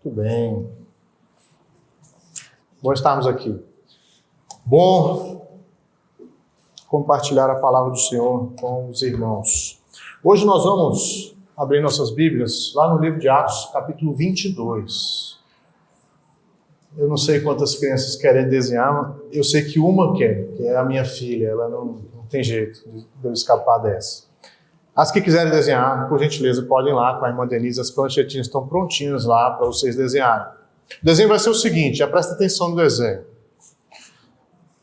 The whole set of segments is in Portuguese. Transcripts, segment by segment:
Muito bem. Bom estarmos aqui. Bom compartilhar a palavra do Senhor com os irmãos. Hoje nós vamos abrir nossas Bíblias lá no livro de Atos, capítulo 22. Eu não sei quantas crianças querem desenhar, eu sei que uma quer, que é a minha filha. Ela não tem jeito de eu escapar dessa. As que quiserem desenhar, por gentileza, podem ir lá com a irmã Denise, as pranchetinhas estão prontinhas lá para vocês desenharem. O desenho vai ser o seguinte, já presta atenção no desenho.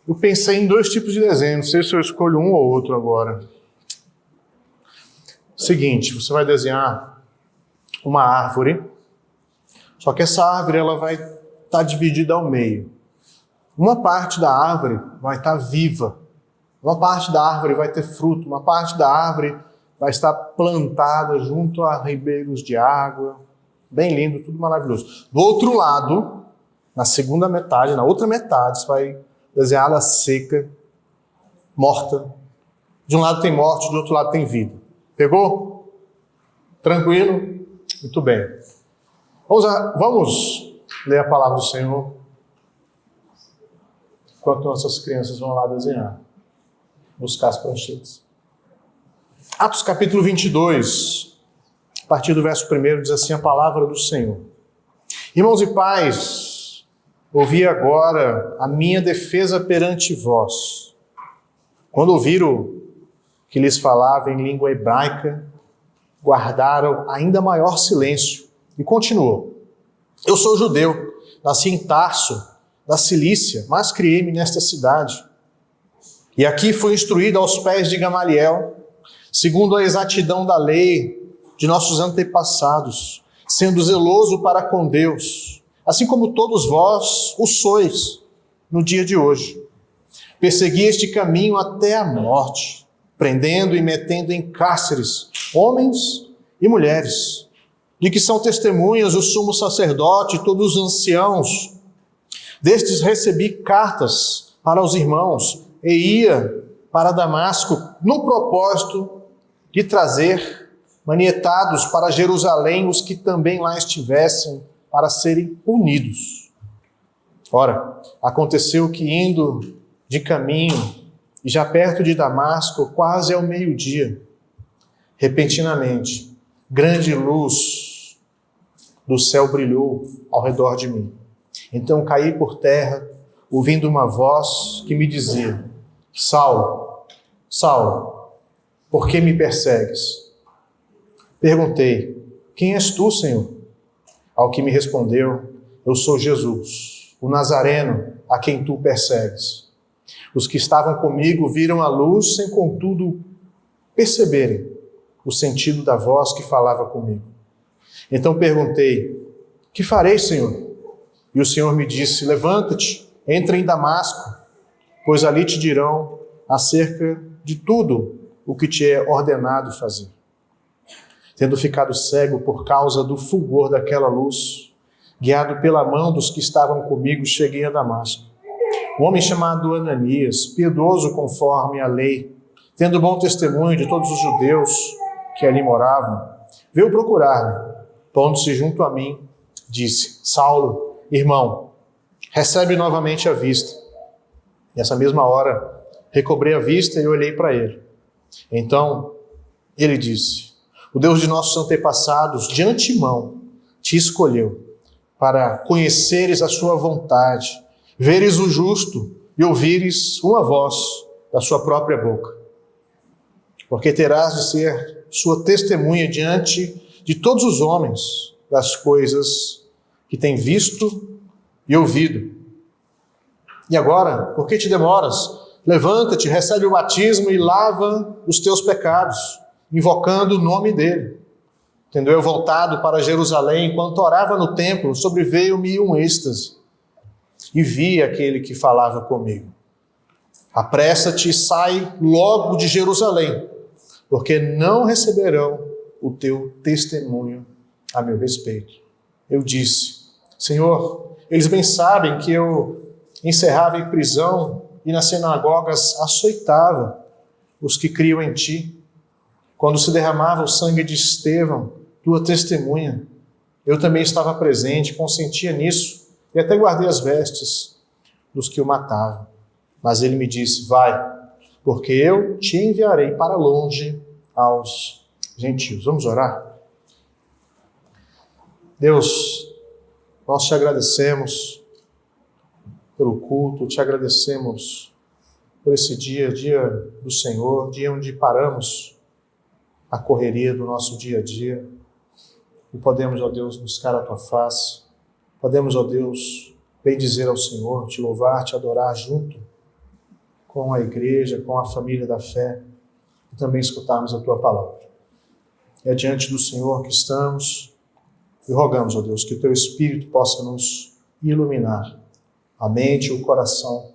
Eu pensei em dois tipos de desenho, não sei se eu escolho um ou outro agora. Seguinte, você vai desenhar uma árvore, só que essa árvore ela vai estar dividida ao meio. Uma parte da árvore vai estar viva, uma parte da árvore vai ter fruto, uma parte da árvore vai estar plantada junto a ribeiros de água, bem lindo, tudo maravilhoso. Do outro lado, na segunda metade, na outra metade, você vai desenhar ela seca, morta. De um lado tem morte, do outro lado tem vida. Pegou? Tranquilo? Muito bem. Vamos ler a palavra do Senhor enquanto nossas crianças vão lá desenhar, buscar as pranchetas. Atos capítulo 22, a partir do verso 1, diz assim a palavra do Senhor. Irmãos e pais, ouvi agora a minha defesa perante vós. Quando ouviram que lhes falava em língua hebraica, guardaram ainda maior silêncio. E continuou. Eu sou judeu, nasci em Tarso, da Cilícia, mas criei-me nesta cidade. E aqui fui instruído aos pés de Gamaliel, segundo a exatidão da lei de nossos antepassados, sendo zeloso para com Deus, assim como todos vós o sois no dia de hoje. Persegui este caminho até a morte, prendendo e metendo em cárceres homens e mulheres, de que são testemunhas o sumo sacerdote e todos os anciãos. Destes recebi cartas para os irmãos e ia para Damasco no propósito de trazer manietados para Jerusalém os que também lá estivessem para serem punidos. Ora, aconteceu que indo de caminho e já perto de Damasco, quase ao meio-dia, repentinamente, grande luz do céu brilhou ao redor de mim. Então caí por terra, ouvindo uma voz que me dizia: Saulo, Saulo, por que me persegues? Perguntei: quem és tu, Senhor? Ao que me respondeu: eu sou Jesus, o Nazareno, a quem tu persegues. Os que estavam comigo viram a luz, sem contudo perceberem o sentido da voz que falava comigo. Então perguntei: que farei, Senhor? E o Senhor me disse: levanta-te, entra em Damasco, pois ali te dirão acerca de tudo o que te é ordenado fazer. Tendo ficado cego por causa do fulgor daquela luz, guiado pela mão dos que estavam comigo, cheguei a Damasco. Um homem chamado Ananias, piedoso conforme a lei, tendo bom testemunho de todos os judeus que ali moravam, veio procurar-me. Pondo-se junto a mim, disse: Saulo, irmão, recebe novamente a vista. Nessa mesma hora, recobrei a vista e olhei para ele. Então, ele disse: o Deus de nossos antepassados, de antemão, te escolheu para conheceres a sua vontade, veres o justo e ouvires uma voz da sua própria boca. Porque terás de ser sua testemunha diante de todos os homens das coisas que tem visto e ouvido. E agora, por que te demoras? Levanta-te, recebe o batismo e lava os teus pecados, invocando o nome dele. Tendo eu voltado para Jerusalém, enquanto orava no templo, sobreveio-me um êxtase, e vi aquele que falava comigo: apressa-te e sai logo de Jerusalém, porque não receberão o teu testemunho a meu respeito. Eu disse: Senhor, eles bem sabem que eu encerrava em prisão e nas sinagogas açoitava os que criam em ti. Quando se derramava o sangue de Estevão, tua testemunha, eu também estava presente, consentia nisso e até guardei as vestes dos que o matavam. Mas ele me disse, vai, porque eu te enviarei para longe aos gentios. Vamos orar? Deus, nós te agradecemos pelo culto, te agradecemos por esse dia, dia do Senhor, dia onde paramos a correria do nosso dia a dia e podemos, ó Deus, buscar a tua face, podemos, ó Deus, bendizer ao Senhor, te louvar, te adorar junto com a igreja, com a família da fé e também escutarmos a tua palavra. É diante do Senhor que estamos e rogamos, ó Deus, que o teu Espírito possa nos iluminar a mente e o coração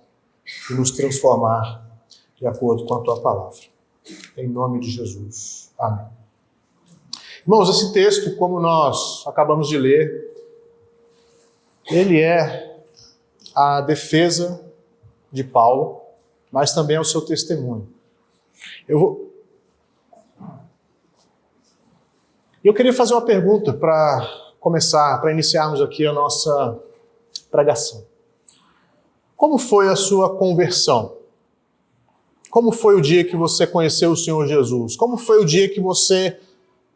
e nos transformar de acordo com a tua palavra. Em nome de Jesus. Amém. Irmãos, esse texto, como nós acabamos de ler, ele é a defesa de Paulo, mas também é o seu testemunho. Eu queria fazer uma pergunta para começar, para iniciarmos aqui a nossa pregação. Como foi a sua conversão? Como foi o dia que você conheceu o Senhor Jesus? Como foi o dia que você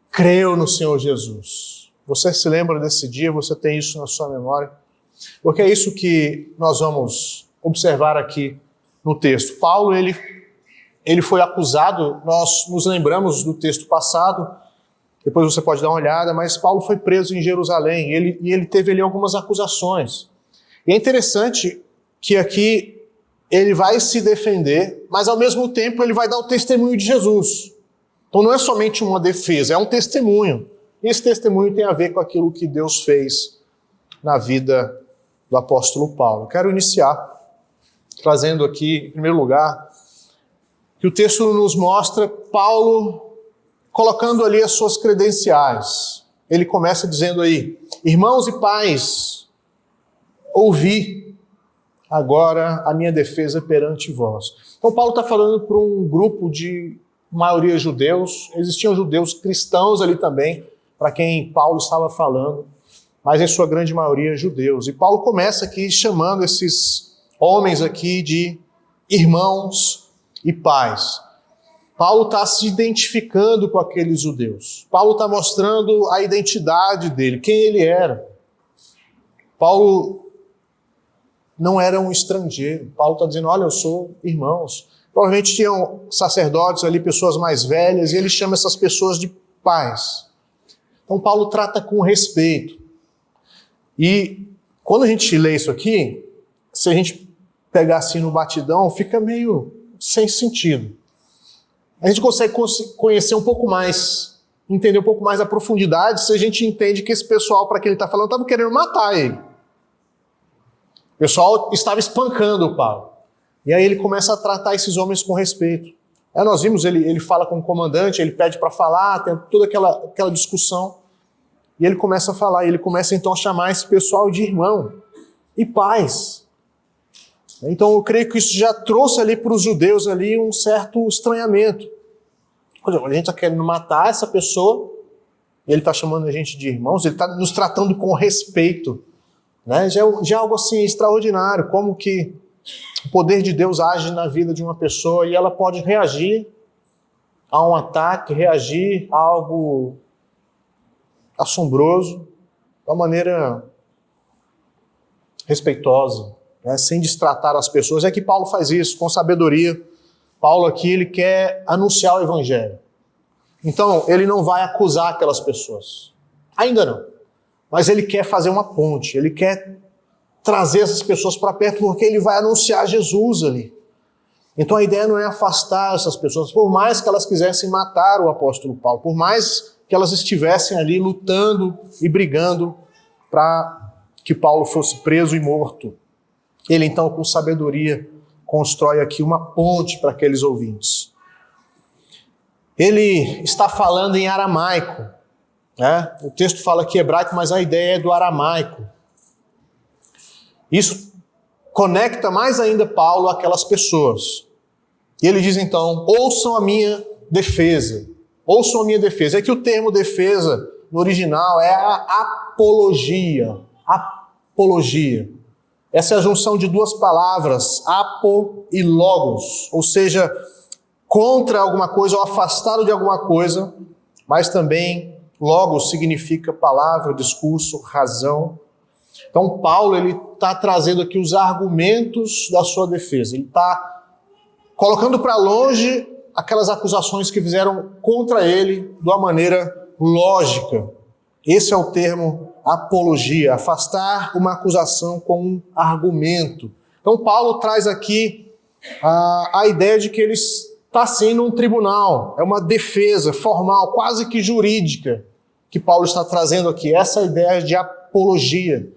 creu no Senhor Jesus? Você se lembra desse dia? Você tem isso na sua memória? Porque é isso que nós vamos observar aqui no texto. Paulo, ele foi acusado, nós nos lembramos do texto passado, depois você pode dar uma olhada, mas Paulo foi preso em Jerusalém e ele teve ali algumas acusações. E é interessante que aqui ele vai se defender, mas ao mesmo tempo ele vai dar o testemunho de Jesus. Então não é somente uma defesa, é um testemunho. E esse testemunho tem a ver com aquilo que Deus fez na vida do apóstolo Paulo. Eu quero iniciar trazendo aqui, em primeiro lugar, que o texto nos mostra Paulo colocando ali as suas credenciais. Ele começa dizendo aí, irmãos e pais, ouvi agora a minha defesa perante vós. Então Paulo está falando para um grupo de maioria judeus, existiam judeus cristãos ali também, para quem Paulo estava falando, mas em sua grande maioria judeus. E Paulo começa aqui chamando esses homens aqui de irmãos e pais. Paulo está se identificando com aqueles judeus. Paulo está mostrando a identidade dele, quem ele era. Paulo não era um estrangeiro. Paulo está dizendo, olha, eu sou irmãos. Provavelmente tinham sacerdotes ali, pessoas mais velhas, e ele chama essas pessoas de pais. Então Paulo trata com respeito. E quando a gente lê isso aqui, se a gente pegar assim no batidão, fica meio sem sentido. A gente consegue conhecer um pouco mais, entender um pouco mais a profundidade, se a gente entende que esse pessoal, para quem ele está falando, estava querendo matar ele. O pessoal estava espancando o Paulo. E aí ele começa a tratar esses homens com respeito. Aí nós vimos, ele fala com o comandante, ele pede para falar, tem toda aquela discussão. E ele começa a falar, e ele começa então a chamar esse pessoal de irmão e pais. Então eu creio que isso já trouxe ali para os judeus ali um certo estranhamento. A gente está querendo matar essa pessoa, e ele está chamando a gente de irmãos, ele está nos tratando com respeito. Né? Já é algo assim extraordinário, como que o poder de Deus age na vida de uma pessoa e ela pode reagir a um ataque, reagir a algo assombroso, de uma maneira respeitosa, né? Sem destratar as pessoas. É que Paulo faz isso com sabedoria. Paulo aqui, ele quer anunciar o evangelho. Então, ele não vai acusar aquelas pessoas. Ainda não. Mas ele quer fazer uma ponte, ele quer trazer essas pessoas para perto, porque ele vai anunciar Jesus ali. Então a ideia não é afastar essas pessoas, por mais que elas quisessem matar o apóstolo Paulo, por mais que elas estivessem ali lutando e brigando para que Paulo fosse preso e morto. Ele então, com sabedoria, constrói aqui uma ponte para aqueles ouvintes. Ele está falando em aramaico, né? O texto fala aqui hebraico, mas a ideia é do aramaico. Isso conecta mais ainda Paulo àquelas pessoas. E ele diz então, ouçam a minha defesa. Ouçam a minha defesa. É que o termo defesa, no original, é a apologia. Apologia. Essa é a junção de duas palavras, apo e logos, ou seja, contra alguma coisa ou afastado de alguma coisa, mas também logos significa palavra, discurso, razão. Então Paulo está trazendo aqui os argumentos da sua defesa, ele está colocando para longe aquelas acusações que fizeram contra ele de uma maneira lógica. Esse é o termo apologia, afastar uma acusação com um argumento. Então Paulo traz aqui a ideia de que ele está sendo um tribunal, é uma defesa formal, quase que jurídica, que Paulo está trazendo aqui, essa ideia de apologia.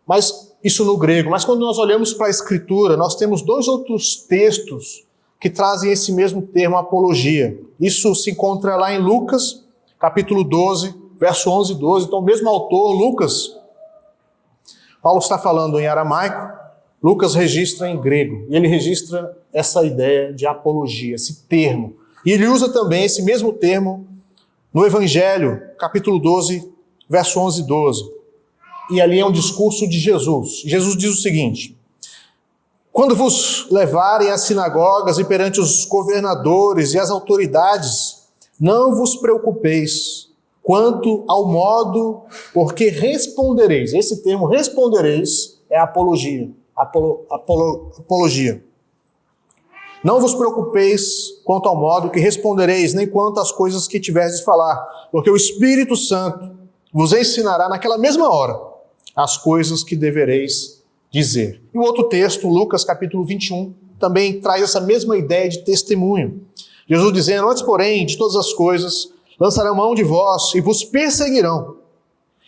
Mas isso no grego. Mas quando nós olhamos para a Escritura, nós temos dois outros textos que trazem esse mesmo termo, apologia. Isso se encontra lá em Lucas, capítulo 12, verso 11 e 12. Então, o mesmo autor, Lucas, Paulo está falando em aramaico, Lucas registra em grego. E ele registra essa ideia de apologia, esse termo. E ele usa também esse mesmo termo no Evangelho, capítulo 12, verso 11 e 12. E ali é um discurso de Jesus. Jesus diz o seguinte: quando vos levarem às sinagogas e perante os governadores e as autoridades, não vos preocupeis quanto ao modo porque respondereis. Esse termo respondereis é apologia. Apologia. Não vos preocupeis quanto ao modo que respondereis, nem quanto às coisas que tiverdes de falar, porque o Espírito Santo vos ensinará naquela mesma hora as coisas que devereis dizer. E o outro texto, Lucas capítulo 21, também traz essa mesma ideia de testemunho. Jesus dizendo: antes, porém, de todas as coisas, lançarão mão de vós e vos perseguirão,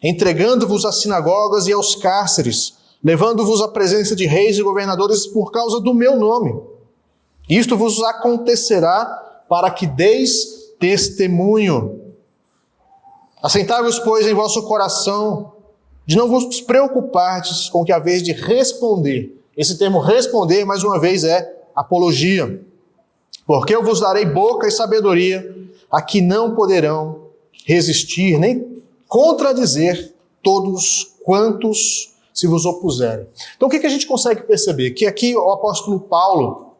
entregando-vos às sinagogas e aos cárceres, levando-vos à presença de reis e governadores por causa do meu nome. Isto vos acontecerá para que deis testemunho. Assentai-vos, pois, em vosso coração, de não vos preocupardes com o que haveis de responder. Esse termo responder, mais uma vez, é apologia. Porque eu vos darei boca e sabedoria, a que não poderão resistir, nem contradizer todos quantos se vos opuserem. Então o que a gente consegue perceber? Que aqui o apóstolo Paulo,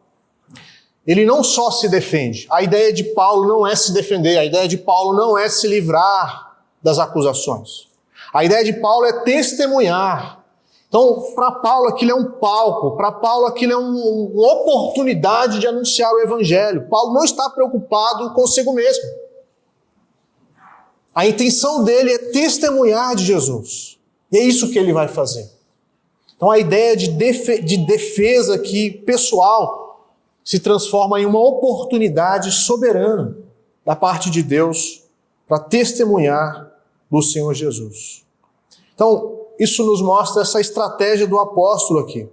ele não só se defende. A ideia de Paulo não é se defender, a ideia de Paulo não é se livrar das acusações. A ideia de Paulo é testemunhar. Então, para Paulo aquilo é um palco, para Paulo aquilo é uma oportunidade de anunciar o Evangelho. Paulo não está preocupado consigo mesmo. A intenção dele é testemunhar de Jesus. E é isso que ele vai fazer. Então a ideia de defesa aqui, pessoal, se transforma em uma oportunidade soberana da parte de Deus para testemunhar do Senhor Jesus. Então, isso nos mostra essa estratégia do apóstolo aqui.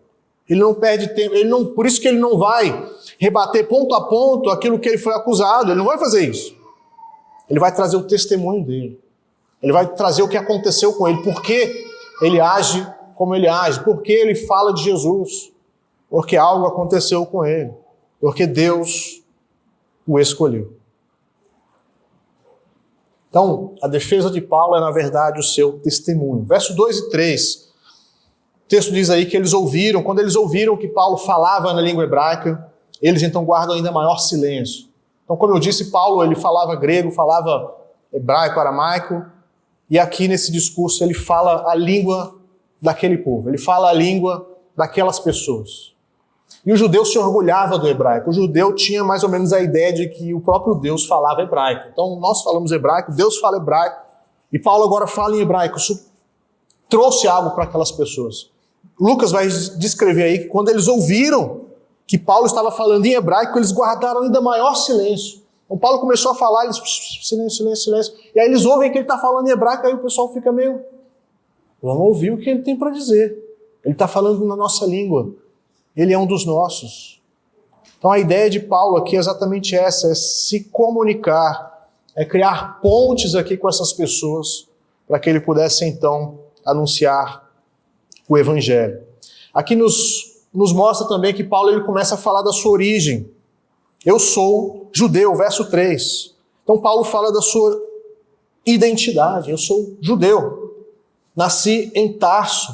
Ele não perde tempo, por isso que ele não vai rebater ponto a ponto aquilo que ele foi acusado, ele não vai fazer isso. Ele vai trazer o testemunho dele. Ele vai trazer o que aconteceu com ele, por que ele age como ele age, por que ele fala de Jesus, porque algo aconteceu com ele, porque Deus o escolheu. Então, a defesa de Paulo é, na verdade, o seu testemunho. Versos 2 e 3, o texto diz aí que eles ouviram, quando eles ouviram que Paulo falava na língua hebraica, eles então guardam ainda maior silêncio. Então, como eu disse, Paulo ele falava grego, falava hebraico, aramaico, e aqui nesse discurso ele fala a língua daquele povo, ele fala a língua daquelas pessoas. E o judeu se orgulhava do hebraico. O judeu tinha mais ou menos a ideia de que o próprio Deus falava hebraico. Então nós falamos hebraico, Deus fala hebraico, e Paulo agora fala em hebraico. Isso trouxe algo para aquelas pessoas. Lucas vai descrever aí que quando eles ouviram que Paulo estava falando em hebraico, eles guardaram ainda maior silêncio. Então Paulo começou a falar, eles, silêncio, silêncio, silêncio. E aí eles ouvem que ele está falando em hebraico, aí o pessoal fica meio, vamos ouvir o que ele tem para dizer. Ele está falando na nossa língua. Ele é um dos nossos. Então a ideia de Paulo aqui é exatamente essa, é se comunicar, é criar pontes aqui com essas pessoas, para que ele pudesse então anunciar o Evangelho. Aqui nos mostra também que Paulo ele começa a falar da sua origem. Eu sou judeu, verso 3. Então Paulo fala da sua identidade, eu sou judeu. Nasci em Tarso,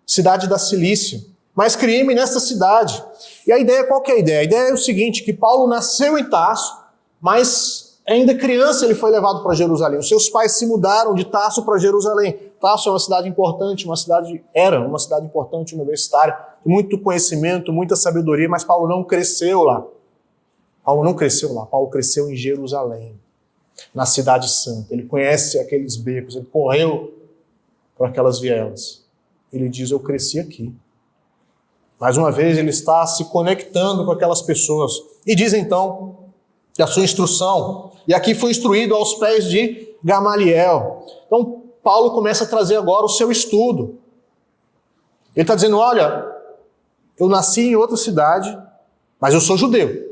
cidade da Cilícia, mas criei-me nesta cidade. E a ideia, qual que é a ideia? A ideia é o seguinte, que Paulo nasceu em Tarso, mas ainda criança ele foi levado para Jerusalém. Os seus pais se mudaram de Tarso para Jerusalém. Tarso é uma cidade importante, era uma cidade importante, universitária, muito conhecimento, muita sabedoria, mas Paulo não cresceu lá. Paulo cresceu em Jerusalém, na cidade santa. Ele conhece aqueles becos, ele correu por aquelas vielas. Ele diz, eu cresci aqui. Mais uma vez, ele está se conectando com aquelas pessoas. E diz então que a sua instrução, e aqui foi instruído aos pés de Gamaliel. Então, Paulo começa a trazer agora o seu estudo. Ele está dizendo, olha, eu nasci em outra cidade, mas eu sou judeu.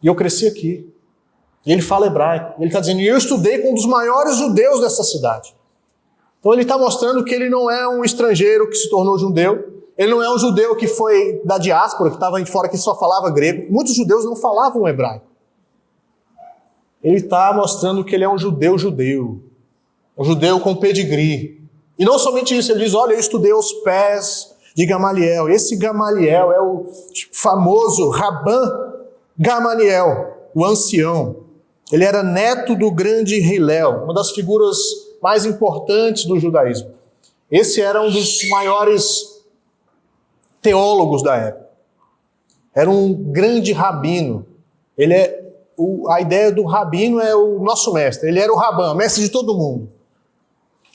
E eu cresci aqui. E ele fala hebraico. Ele está dizendo, eu estudei com um dos maiores judeus dessa cidade. Então ele está mostrando que ele não é um estrangeiro que se tornou judeu. Ele não é um judeu que foi da diáspora, que estava aí fora, que só falava grego. Muitos judeus não falavam hebraico. Ele está mostrando que ele é um judeu. Um judeu com pedigree. E não somente isso, ele diz, olha, eu estudei aos pés de Gamaliel. Esse Gamaliel é o famoso Rabban Gamaliel, o ancião. Ele era neto do grande Hillel, uma das figuras mais importantes do judaísmo. Esse era um dos maiores teólogos da época. Era um grande rabino. A ideia do rabino é o nosso mestre. Ele era o Rabban, mestre de todo mundo.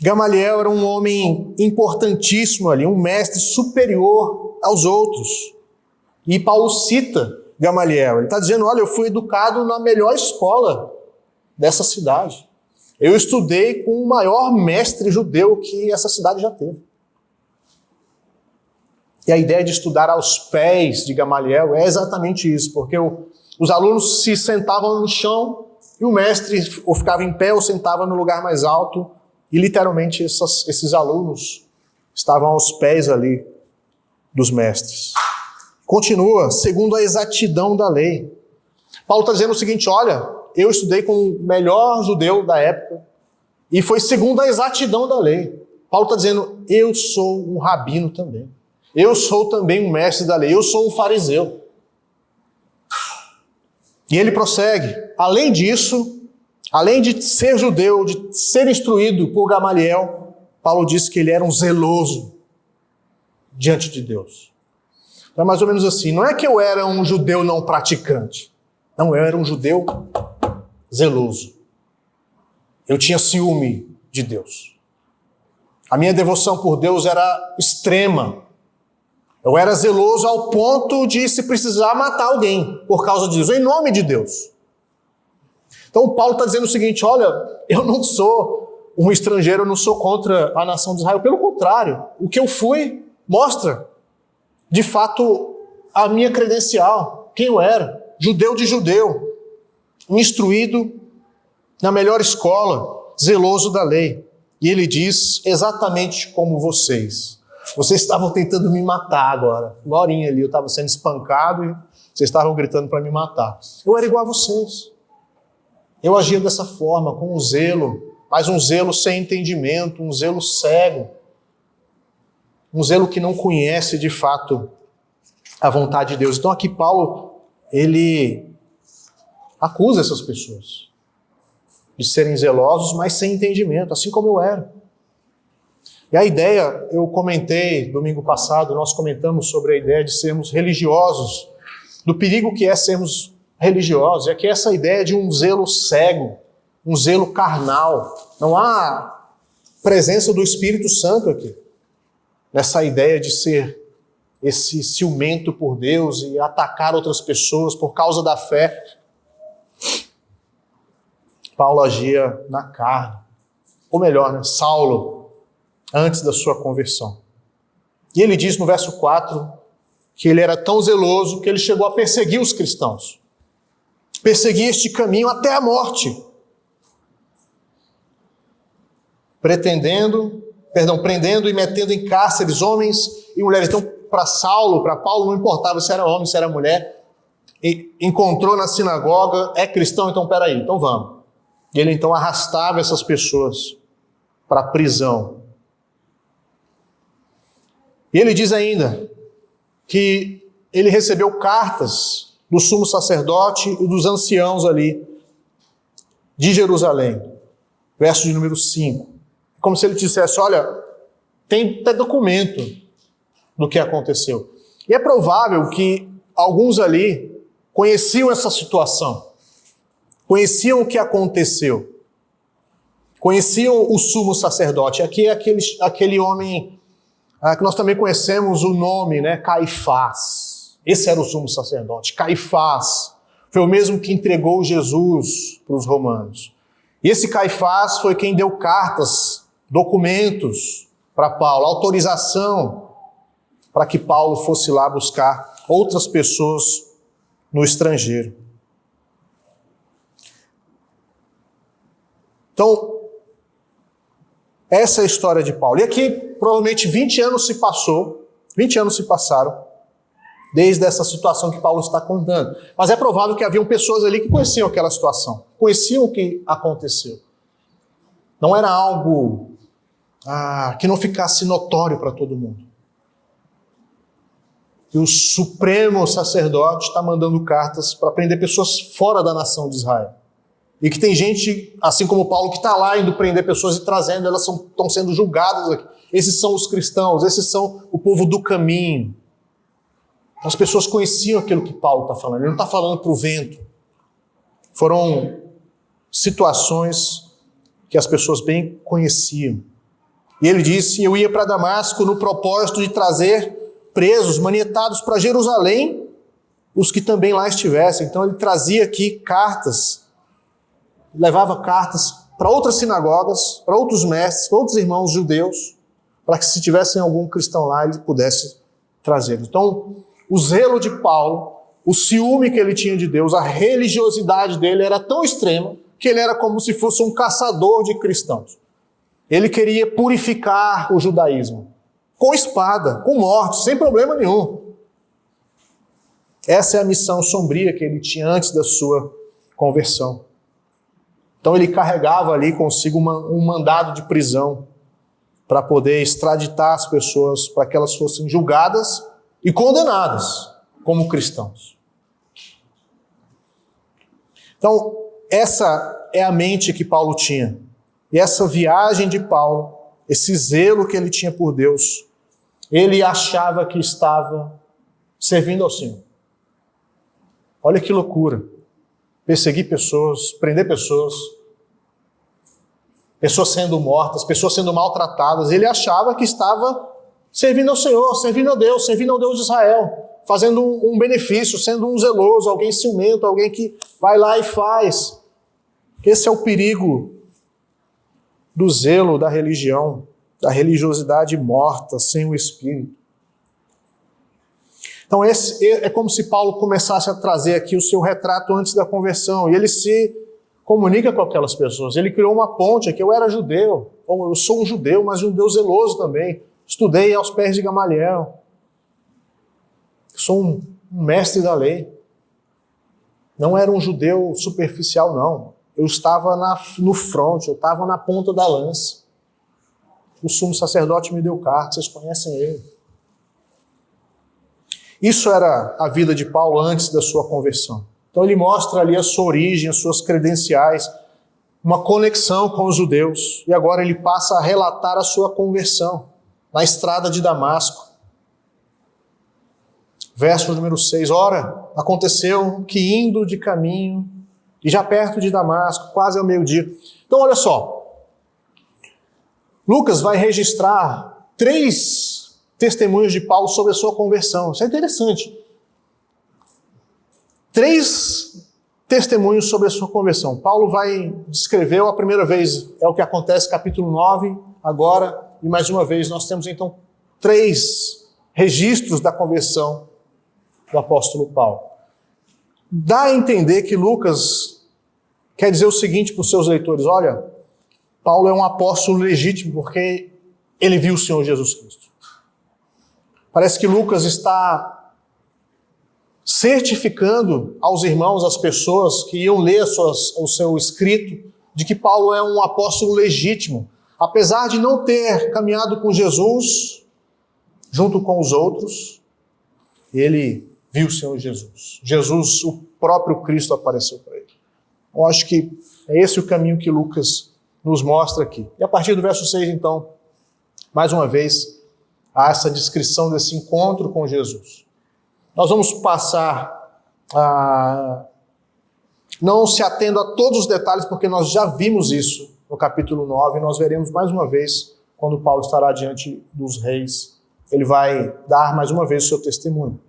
Gamaliel era um homem importantíssimo ali, um mestre superior aos outros. E Paulo cita Gamaliel. Ele está dizendo, olha, eu fui educado na melhor escola dessa cidade. Eu estudei com o maior mestre judeu que essa cidade já teve. E a ideia de estudar aos pés de Gamaliel é exatamente isso, porque os alunos se sentavam no chão e o mestre ou ficava em pé ou sentava no lugar mais alto e literalmente esses alunos estavam aos pés ali dos mestres. Continua, segundo a exatidão da lei. Paulo está dizendo o seguinte, olha, eu estudei com o melhor judeu da época e foi segundo a exatidão da lei. Paulo está dizendo, eu sou um rabino também. Eu sou também um mestre da lei, eu sou um fariseu. E ele prossegue, além disso, além de ser judeu, de ser instruído por Gamaliel, Paulo disse que ele era um zeloso diante de Deus. É mais ou menos assim, não é que eu era um judeu não praticante. Não, eu era um judeu zeloso. Eu tinha ciúme de Deus. A minha devoção por Deus era extrema. Eu era zeloso ao ponto de, se precisar, matar alguém por causa de Deus, em nome de Deus. Então Paulo está dizendo o seguinte, olha, eu não sou um estrangeiro, eu não sou contra a nação de Israel. Pelo contrário, o que eu fui mostra de fato a minha credencial, quem eu era, judeu de judeu, instruído na melhor escola, zeloso da lei. E ele diz, exatamente como vocês estavam tentando me matar agora, uma horinha ali, eu estava sendo espancado e vocês estavam gritando para me matar. Eu era igual a vocês, eu agia dessa forma, com um zelo, mas um zelo sem entendimento, um zelo cego, um zelo que não conhece de fato a vontade de Deus. Então aqui Paulo, ele acusa essas pessoas de serem zelosos, mas sem entendimento, assim como eu era. E a ideia, eu comentei domingo passado, nós comentamos sobre a ideia de sermos religiosos, do perigo que é sermos religiosos, é que essa ideia de um zelo cego, um zelo carnal, não há presença do Espírito Santo aqui. Nessa ideia de ser esse ciumento por Deus e atacar outras pessoas por causa da fé. Paulo agia na carne. Ou melhor, Saulo, antes da sua conversão. E ele diz no verso 4 que ele era tão zeloso que ele chegou a perseguir os cristãos. Perseguir este caminho até a morte. Prendendo e metendo em cárceres homens e mulheres. Então, para Paulo não importava se era homem, se era mulher. E encontrou na sinagoga, é cristão, então peraí, então vamos. E ele então arrastava essas pessoas para a prisão. E ele diz ainda que ele recebeu cartas do sumo sacerdote e dos anciãos ali de Jerusalém. Verso de número 5. Como se ele dissesse, olha, tem até documento do que aconteceu. E é provável que alguns ali conheciam essa situação, conheciam o que aconteceu, conheciam o sumo sacerdote. Aqui é aquele homem que nós também conhecemos o nome, né? Caifás. Esse era o sumo sacerdote. Caifás foi o mesmo que entregou Jesus para os romanos. E esse Caifás foi quem deu cartas, documentos para Paulo, autorização para que Paulo fosse lá buscar outras pessoas no estrangeiro. Então, essa é a história de Paulo. E aqui, provavelmente 20 anos se passaram desde essa situação que Paulo está contando. Mas é provável que haviam pessoas ali que conheciam aquela situação, conheciam o que aconteceu. Não era algo que não ficasse notório para todo mundo. E o supremo sacerdote está mandando cartas para prender pessoas fora da nação de Israel. E que tem gente, assim como Paulo, que está lá indo prender pessoas e trazendo, elas estão sendo julgadas aqui. Esses são os cristãos, esses são o povo do caminho. As pessoas conheciam aquilo que Paulo está falando, ele não está falando para o vento. Foram situações que as pessoas bem conheciam. E ele disse, eu ia para Damasco no propósito de trazer presos, manietados para Jerusalém, os que também lá estivessem. Então ele trazia aqui cartas, levava cartas para outras sinagogas, para outros mestres, para outros irmãos judeus, para que se tivessem algum cristão lá, ele pudesse trazer. Então, o zelo de Paulo, o ciúme que ele tinha de Deus, a religiosidade dele era tão extrema que ele era como se fosse um caçador de cristãos. Ele queria purificar o judaísmo, com espada, com morte, sem problema nenhum. Essa é a missão sombria que ele tinha antes da sua conversão. Então ele carregava ali consigo um mandado de prisão para poder extraditar as pessoas, para que elas fossem julgadas e condenadas como cristãos. Então, essa é a mente que Paulo tinha. E essa viagem de Paulo, esse zelo que ele tinha por Deus, ele achava que estava servindo ao Senhor. Olha que loucura. Perseguir pessoas, prender pessoas, pessoas sendo mortas, pessoas sendo maltratadas. Ele achava que estava servindo ao Senhor, servindo ao Deus de Israel, fazendo um benefício, sendo um zeloso, alguém ciumento, alguém que vai lá e faz. Esse é o perigo do zelo da religião, da religiosidade morta, sem o Espírito. Então é como se Paulo começasse a trazer aqui o seu retrato antes da conversão, e ele se comunica com aquelas pessoas. Ele criou uma ponte aqui, eu era judeu, ou eu sou um judeu, mas um judeu zeloso também. Estudei aos pés de Gamaliel. Sou um mestre da lei. Não era um judeu superficial, não. Eu estava no front, eu estava na ponta da lança. O sumo sacerdote me deu carta, vocês conhecem ele. Isso era a vida de Paulo antes da sua conversão. Então ele mostra ali a sua origem, as suas credenciais, uma conexão com os judeus. E agora ele passa a relatar a sua conversão na estrada de Damasco. Verso número 6. Ora, aconteceu que indo de caminho, e já perto de Damasco, quase ao meio-dia. Então olha só, Lucas vai registrar 3 testemunhos de Paulo sobre a sua conversão. Isso é interessante. 3 testemunhos sobre a sua conversão. Paulo vai descrever a primeira vez, é o que acontece capítulo 9, agora, e mais uma vez nós temos então 3 registros da conversão do apóstolo Paulo. Dá a entender que Lucas quer dizer o seguinte para os seus leitores: olha, Paulo é um apóstolo legítimo porque ele viu o Senhor Jesus Cristo. Parece que Lucas está certificando aos irmãos, às pessoas que iam ler o seu escrito, de que Paulo é um apóstolo legítimo, apesar de não ter caminhado com Jesus, junto com os outros, ele viu o Senhor Jesus. Jesus, o próprio Cristo, apareceu para ele. Eu acho que é esse o caminho que Lucas nos mostra aqui. E a partir do verso 6, então, mais uma vez, há essa descrição desse encontro com Jesus. Nós vamos passar não se atendo a todos os detalhes, porque nós já vimos isso no capítulo 9, e nós veremos mais uma vez, quando Paulo estará diante dos reis, ele vai dar mais uma vez o seu testemunho.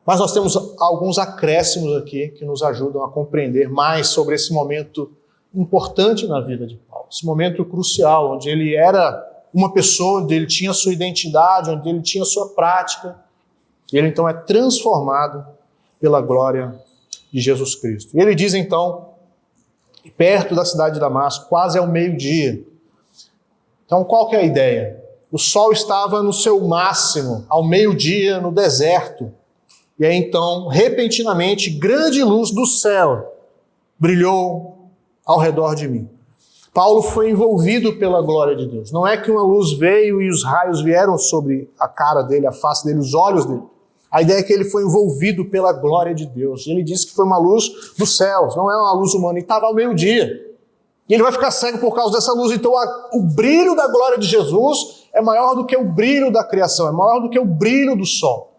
Mas nós temos alguns acréscimos aqui que nos ajudam a compreender mais sobre esse momento importante na vida de Paulo, esse momento crucial, onde ele era uma pessoa, onde ele tinha sua identidade, onde ele tinha sua prática, e ele então é transformado pela glória de Jesus Cristo. E ele diz então, perto da cidade de Damasco, quase ao meio-dia. Então qual que é a ideia? O sol estava no seu máximo, ao meio-dia, no deserto. E aí então, repentinamente, grande luz do céu brilhou ao redor de mim. Paulo foi envolvido pela glória de Deus. Não é que uma luz veio e os raios vieram sobre a cara dele, a face dele, os olhos dele. A ideia é que ele foi envolvido pela glória de Deus. Ele disse que foi uma luz dos céus, não é uma luz humana. E estava ao meio-dia. E ele vai ficar cego por causa dessa luz. Então o brilho da glória de Jesus é maior do que o brilho da criação, é maior do que o brilho do sol.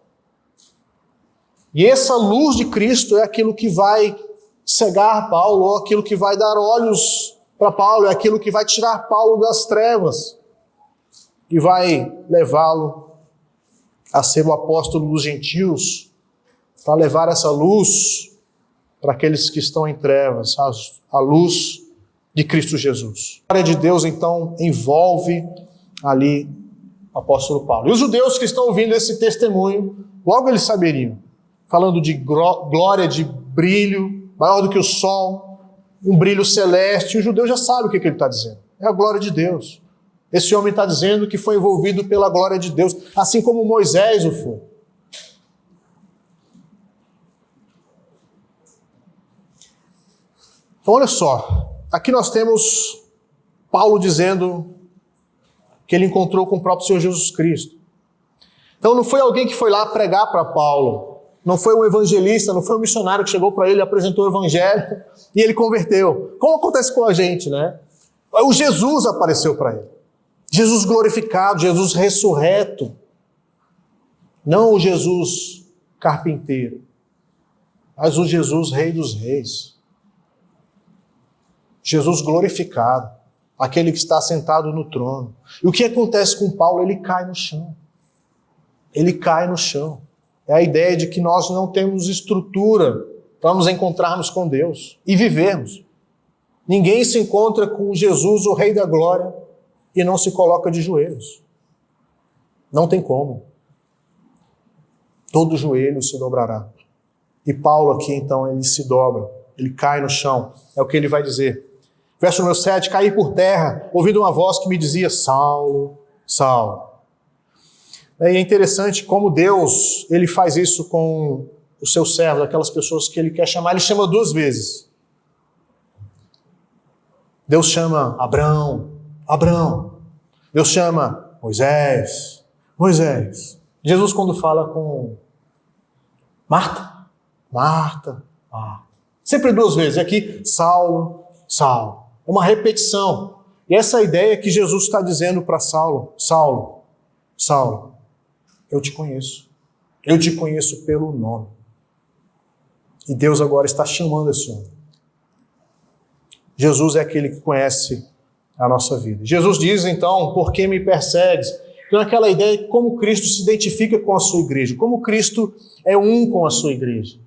E essa luz de Cristo é aquilo que vai cegar Paulo, ou aquilo que vai dar olhos para Paulo, é aquilo que vai tirar Paulo das trevas e vai levá-lo a ser o apóstolo dos gentios, para levar essa luz para aqueles que estão em trevas, a luz de Cristo Jesus. A glória de Deus, então, envolve ali o apóstolo Paulo. E os judeus que estão ouvindo esse testemunho, logo eles saberiam, falando de glória, de brilho, maior do que o sol, um brilho celeste, o judeu já sabe o que ele está dizendo. É a glória de Deus. Esse homem está dizendo que foi envolvido pela glória de Deus, assim como Moisés o foi. Então, olha só, aqui nós temos Paulo dizendo que ele encontrou com o próprio Senhor Jesus Cristo. Então não foi alguém que foi lá pregar para Paulo, não foi um evangelista, não foi um missionário que chegou para ele e apresentou o evangelho e ele converteu. Como acontece com a gente, né? O Jesus apareceu para ele. Jesus glorificado, Jesus ressurreto. Não o Jesus carpinteiro, mas o Jesus Rei dos Reis. Jesus glorificado, aquele que está sentado no trono. E o que acontece com Paulo? Ele cai no chão. Ele cai no chão. É a ideia de que nós não temos estrutura para nos encontrarmos com Deus e vivermos. Ninguém se encontra com Jesus, o Rei da Glória, e não se coloca de joelhos. Não tem como. Todo joelho se dobrará. E Paulo aqui, então, ele se dobra, ele cai no chão. É o que ele vai dizer. Verso número 7, caí por terra, ouvindo uma voz que me dizia, Saulo, Saulo. E é interessante como Deus, ele faz isso com os seus servos, aquelas pessoas que ele quer chamar, ele chama duas vezes. Deus chama Abrão, Abrão. Deus chama Moisés, Moisés. Jesus, quando fala com Marta, Marta, Marta. Sempre duas vezes. E aqui, Saulo, Saulo. Uma repetição. E essa ideia que Jesus está dizendo para Saulo, Saulo, Saulo, eu te conheço. Eu te conheço pelo nome. E Deus agora está chamando esse homem. Jesus é aquele que conhece a nossa vida. Jesus diz, então, por que me persegues? Então, aquela ideia de como Cristo se identifica com a sua igreja, como Cristo é um com a sua igreja.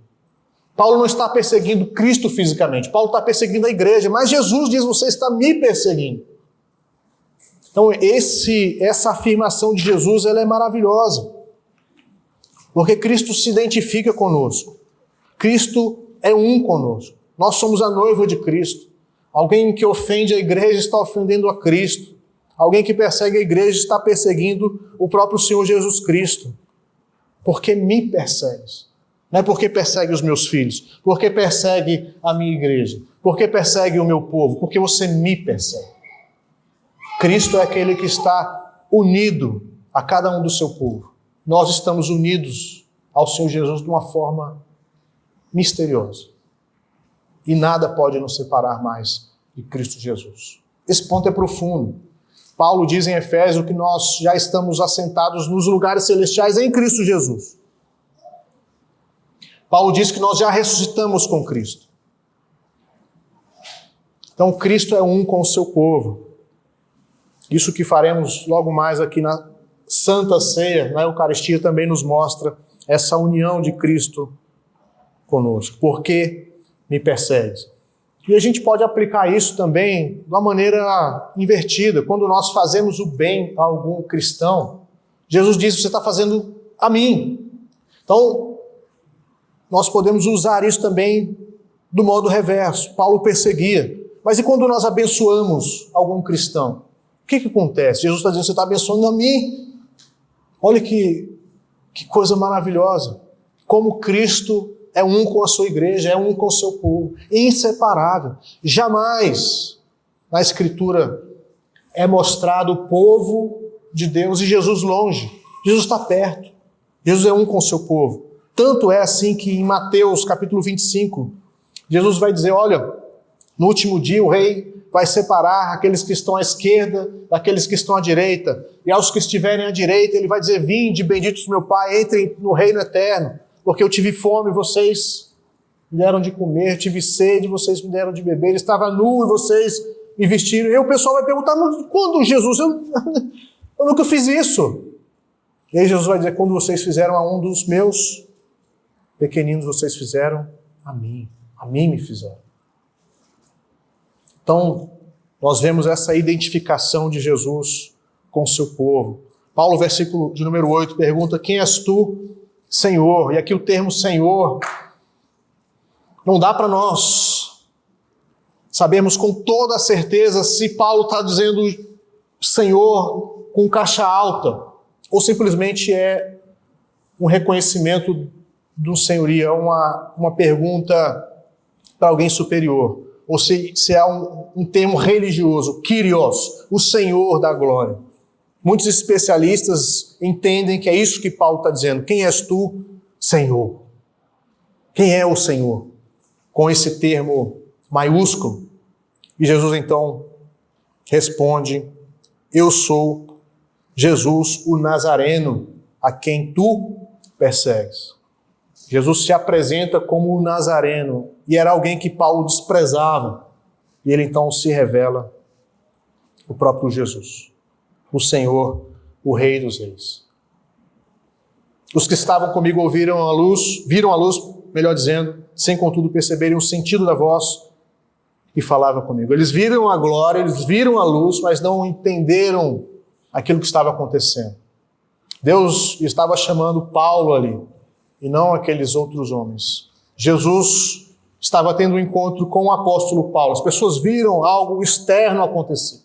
Paulo não está perseguindo Cristo fisicamente, Paulo está perseguindo a igreja, mas Jesus diz, você está me perseguindo. Então, essa afirmação de Jesus, ela é maravilhosa, porque Cristo se identifica conosco. Cristo é um conosco. Nós somos a noiva de Cristo. Alguém que ofende a igreja está ofendendo a Cristo. Alguém que persegue a igreja está perseguindo o próprio Senhor Jesus Cristo. Porque me persegues. Não é porque persegue os meus filhos, porque persegue a minha igreja, porque persegue o meu povo, porque você me persegue. Cristo é aquele que está unido a cada um do seu povo. Nós estamos unidos ao Senhor Jesus de uma forma misteriosa. E nada pode nos separar mais de Cristo Jesus. Esse ponto é profundo. Paulo diz em Efésios que nós já estamos assentados nos lugares celestiais em Cristo Jesus. Paulo diz que nós já ressuscitamos com Cristo. Então Cristo é um com o seu povo. Isso que faremos logo mais aqui na Santa Ceia, na Eucaristia, também nos mostra essa união de Cristo conosco. Por que me persegues? E a gente pode aplicar isso também de uma maneira invertida. Quando nós fazemos o bem a algum cristão, Jesus diz, você está fazendo a mim. Então, nós podemos usar isso também do modo reverso. Paulo perseguia. Mas e quando nós abençoamos algum cristão? O que acontece? Jesus está dizendo, você está abençoando a mim. Olha que coisa maravilhosa. Como Cristo é um com a sua igreja, é um com o seu povo, inseparável. Jamais na Escritura é mostrado o povo de Deus e Jesus longe. Jesus está perto. Jesus é um com o seu povo. Tanto é assim que em Mateus capítulo 25, Jesus vai dizer, olha, no último dia o rei vai separar aqueles que estão à esquerda daqueles que estão à direita. E aos que estiverem à direita, ele vai dizer, vinde, benditos meu Pai, entrem no reino eterno. Porque eu tive fome, vocês me deram de comer, tive sede, vocês me deram de beber, estava nu e vocês me vestiram. E o pessoal vai perguntar, quando Jesus? Eu nunca fiz isso. E aí Jesus vai dizer, quando vocês fizeram a um dos meus pequeninos, vocês fizeram a mim me fizeram. Então, nós vemos essa identificação de Jesus com o seu povo. Paulo, versículo de número 8, pergunta, quem és tu, Senhor? E aqui o termo Senhor não dá para nós sabermos com toda a certeza se Paulo está dizendo Senhor com caixa alta ou simplesmente é um reconhecimento do senhoria, uma pergunta para alguém superior, ou se é um termo religioso, Kyrios, o Senhor da glória. Muitos especialistas entendem que é isso que Paulo está dizendo. Quem és tu, Senhor? Quem é o Senhor? Com esse termo maiúsculo. E Jesus então responde, eu sou Jesus, o Nazareno, a quem tu persegues. Jesus se apresenta como o Nazareno, e era alguém que Paulo desprezava. E ele então se revela o próprio Jesus, o Senhor, o Rei dos Reis. Os que estavam comigo viram a luz, melhor dizendo, sem contudo perceberem o sentido da voz que falava comigo. Eles viram a glória, eles viram a luz, mas não entenderam aquilo que estava acontecendo. Deus estava chamando Paulo ali, e não aqueles outros homens. Jesus estava tendo um encontro com o apóstolo Paulo. As pessoas viram algo externo acontecer,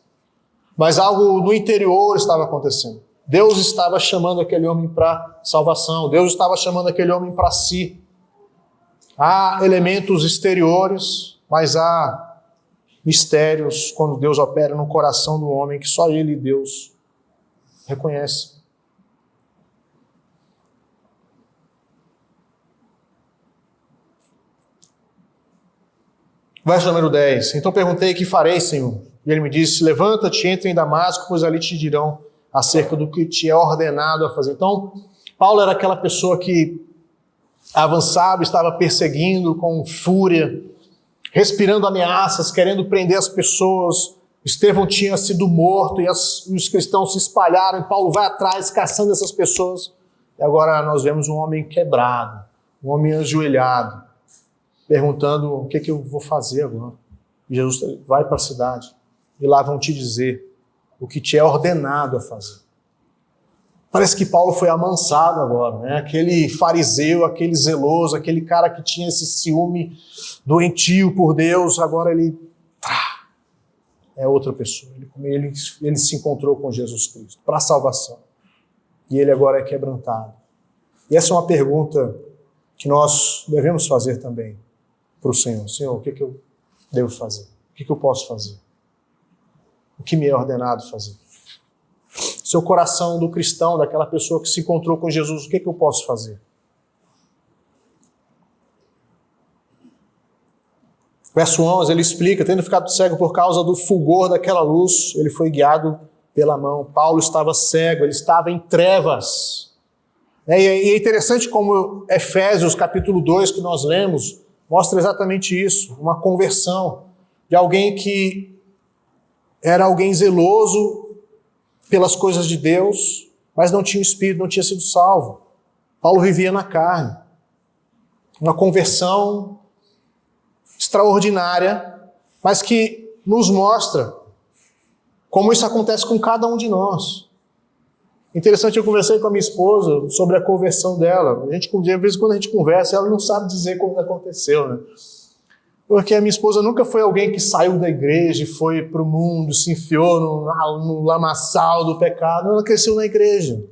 mas algo no interior estava acontecendo. Deus estava chamando aquele homem para salvação. Deus estava chamando aquele homem para si. Há elementos exteriores, mas há mistérios quando Deus opera no coração do homem que só Ele, Deus, reconhece. Verso número 10. Então perguntei, que farei, Senhor? E ele me disse, levanta-te, entra em Damasco, pois ali te dirão acerca do que te é ordenado a fazer. Então, Paulo era aquela pessoa que avançava, estava perseguindo com fúria, respirando ameaças, querendo prender as pessoas. Estevão tinha sido morto e os cristãos se espalharam, e Paulo vai atrás, caçando essas pessoas. E agora nós vemos um homem quebrado, um homem ajoelhado, perguntando o que eu vou fazer agora. E Jesus vai para a cidade e lá vão te dizer o que te é ordenado a fazer. Parece que Paulo foi amansado agora, né? Aquele fariseu, aquele zeloso, aquele cara que tinha esse ciúme doentio por Deus, agora ele é outra pessoa. Ele se encontrou com Jesus Cristo para a salvação. E ele agora é quebrantado. E essa é uma pergunta que nós devemos fazer também para o Senhor. Senhor, o que eu devo fazer? O que eu posso fazer? o que me é ordenado fazer? Seu coração do cristão, daquela pessoa que se encontrou com Jesus, o que eu posso fazer? Verso 11, ele explica, tendo ficado cego por causa do fulgor daquela luz, ele foi guiado pela mão. Paulo estava cego, ele estava em trevas. E é interessante como Efésios capítulo 2, que nós lemos, mostra exatamente isso, uma conversão de alguém que era alguém zeloso pelas coisas de Deus, mas não tinha espírito, não tinha sido salvo. Paulo vivia na carne. Uma conversão extraordinária, mas que nos mostra como isso acontece com cada um de nós. Interessante, eu conversei com a minha esposa sobre a conversão dela. De vez em quando a gente conversa, ela não sabe dizer como aconteceu, né? Porque a minha esposa nunca foi alguém que saiu da igreja e foi para o mundo, se enfiou no lamaçal do pecado. Ela cresceu na igreja.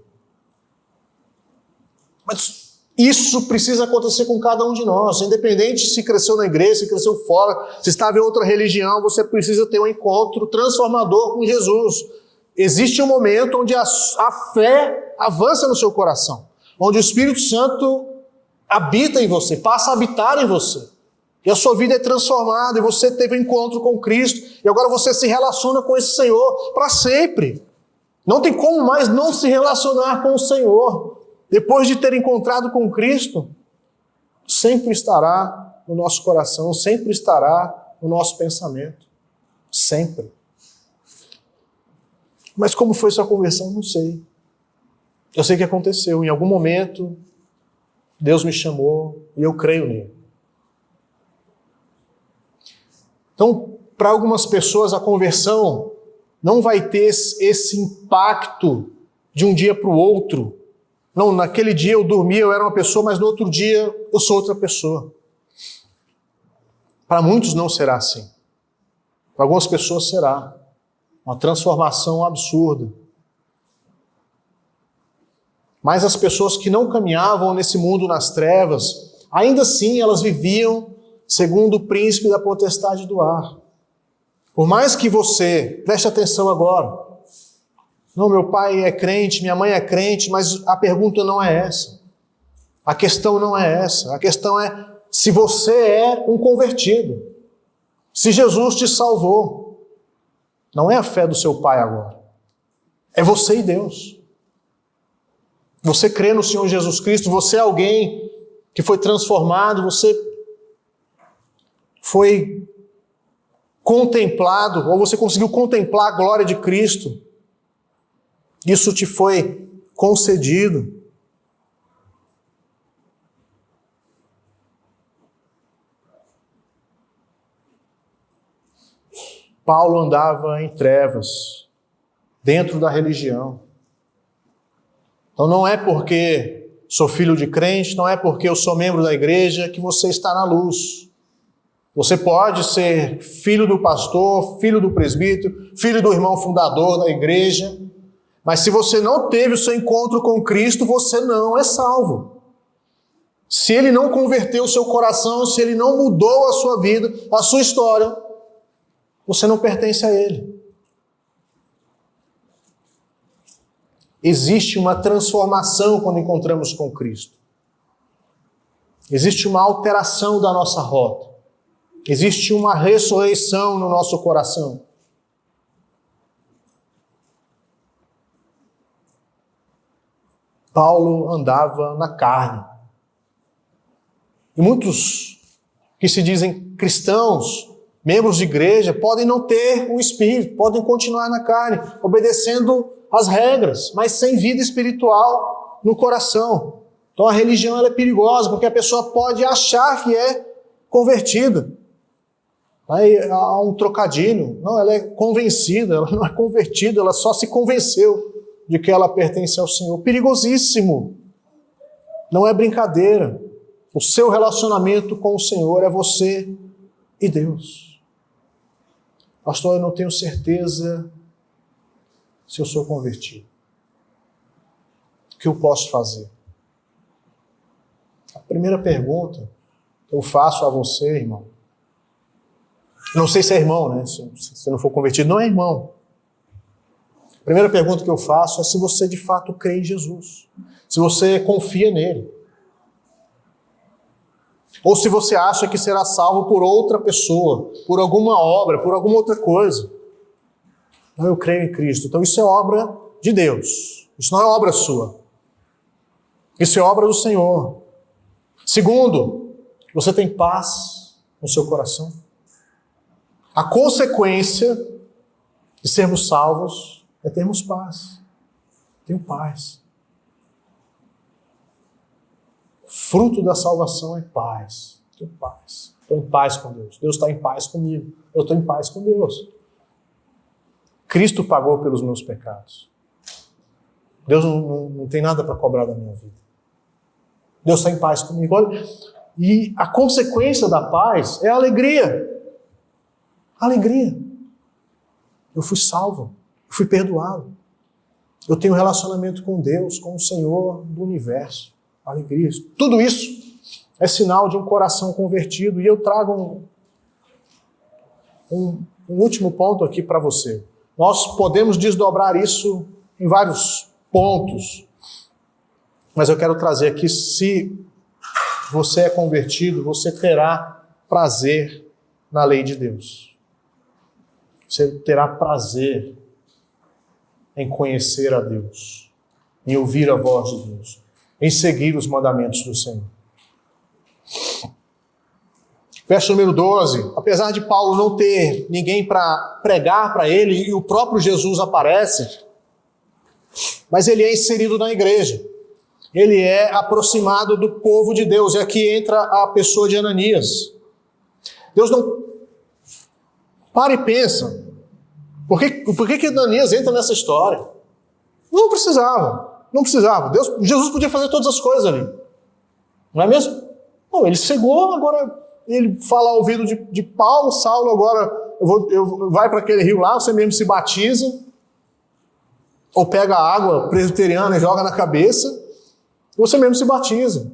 Mas isso precisa acontecer com cada um de nós. Independente se cresceu na igreja, se cresceu fora, se estava em outra religião, você precisa ter um encontro transformador com Jesus. Existe um momento onde a fé avança no seu coração, onde o Espírito Santo habita em você, passa a habitar em você. E a sua vida é transformada, e você teve um encontro com Cristo, e agora você se relaciona com esse Senhor para sempre. Não tem como mais não se relacionar com o Senhor. Depois de ter encontrado com Cristo, sempre estará no nosso coração, sempre estará no nosso pensamento. Sempre. Mas como foi sua conversão? Não sei. Eu sei que aconteceu. Em algum momento, Deus me chamou e eu creio nele. Então, para algumas pessoas, a conversão não vai ter esse impacto de um dia para o outro. Não, naquele dia eu dormi, eu era uma pessoa, mas no outro dia eu sou outra pessoa. Para muitos não será assim. Para algumas pessoas será. Uma transformação absurda. Mas as pessoas que não caminhavam nesse mundo nas trevas, ainda assim elas viviam segundo o príncipe da potestade do ar. Por mais que você, preste atenção agora, não, meu pai é crente, minha mãe é crente, mas a pergunta não é essa. A questão não é essa. A questão é se você é um convertido. Se Jesus te salvou. Não é a fé do seu pai agora. É você e Deus. Você crê no Senhor Jesus Cristo, você é alguém que foi transformado, você foi contemplado, ou você conseguiu contemplar a glória de Cristo. Isso te foi concedido. Paulo andava em trevas, dentro da religião. Então não é porque sou filho de crente, não é porque eu sou membro da igreja que você está na luz. Você pode ser filho do pastor, filho do presbítero, filho do irmão fundador da igreja, mas se você não teve o seu encontro com Cristo, você não é salvo. Se Ele não converteu o seu coração, se Ele não mudou a sua vida, a sua história, você não pertence a Ele. Existe uma transformação quando encontramos com Cristo. Existe uma alteração da nossa rota. Existe uma ressurreição no nosso coração. Paulo andava na carne. E muitos que se dizem cristãos, membros de igreja, podem não ter o Espírito, podem continuar na carne, obedecendo as regras, mas sem vida espiritual no coração. Então a religião ela é perigosa, porque a pessoa pode achar que é convertida. Aí há um trocadilho. Não, ela é convencida, ela não é convertida, ela só se convenceu de que ela pertence ao Senhor. Perigosíssimo. Não é brincadeira. O seu relacionamento com o Senhor é você e Deus. Pastor, eu não tenho certeza se eu sou convertido. O que eu posso fazer? A primeira pergunta que eu faço a você, irmão, não sei se é irmão, né? Se não for convertido, não é irmão. A primeira pergunta que eu faço é se você de fato crê em Jesus, se você confia nele. Ou se você acha que será salvo por outra pessoa, por alguma obra, por alguma outra coisa. Então eu creio em Cristo. Então isso é obra de Deus. Isso não é obra sua. Isso é obra do Senhor. Segundo, você tem paz no seu coração. A consequência de sermos salvos é termos paz. Tenho paz. Fruto da salvação é paz. Tenho paz. Estou em paz com Deus. Deus está em paz comigo. Eu estou em paz com Deus. Cristo pagou pelos meus pecados. Deus não tem nada para cobrar da minha vida. Deus está em paz comigo. Olha, e a consequência da paz é a alegria. Alegria. Eu fui salvo. Eu fui perdoado. Eu tenho um relacionamento com Deus, com o Senhor do universo. Alegria. Tudo isso é sinal de um coração convertido. E eu trago um último ponto aqui para você. Nós podemos desdobrar isso em vários pontos. Mas eu quero trazer aqui, se você é convertido, você terá prazer na lei de Deus. Você terá prazer em conhecer a Deus, em ouvir a voz de Deus, em seguir os mandamentos do Senhor. Verso número 12. Apesar de Paulo não ter ninguém para pregar para ele, e o próprio Jesus aparece, mas ele é inserido na igreja. Ele é aproximado do povo de Deus. E aqui entra a pessoa de Ananias. Deus não... Para e pensa. Por que Ananias entra nessa história? Não precisava. Não precisava. Jesus podia fazer todas as coisas ali. Não é mesmo? Não, ele cegou, agora ele fala ao ouvido de Paulo. Saulo, agora vai para aquele rio lá, você mesmo se batiza. Ou pega a água presbiteriana e joga na cabeça. Você mesmo se batiza.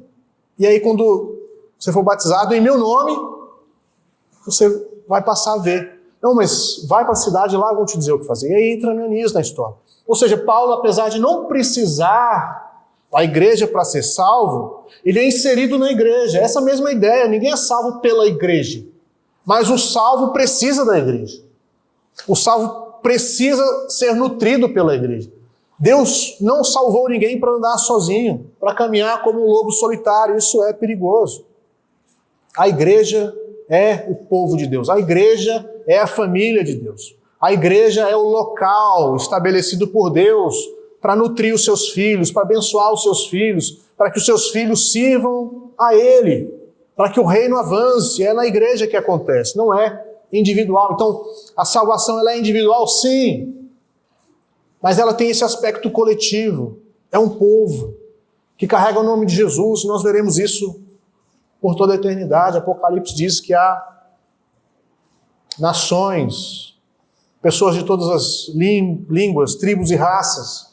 E aí quando você for batizado em meu nome, você vai passar a ver. Não, mas vai para a cidade lá, vão te dizer o que fazer. E aí entra Ananias na história. Ou seja, Paulo, apesar de não precisar da igreja para ser salvo, ele é inserido na igreja. Essa mesma ideia, ninguém é salvo pela igreja. Mas o salvo precisa da igreja. O salvo precisa ser nutrido pela igreja. Deus não salvou ninguém para andar sozinho, para caminhar como um lobo solitário. Isso é perigoso. A igreja é o povo de Deus. A igreja é a família de Deus. A igreja é o local estabelecido por Deus para nutrir os seus filhos, para abençoar os seus filhos, para que os seus filhos sirvam a Ele, para que o reino avance. É na igreja que acontece, não é individual. Então, a salvação ela é individual, sim, mas ela tem esse aspecto coletivo. É um povo que carrega o nome de Jesus. Nós veremos isso por toda a eternidade. Apocalipse diz que há nações, pessoas de todas as línguas, tribos e raças,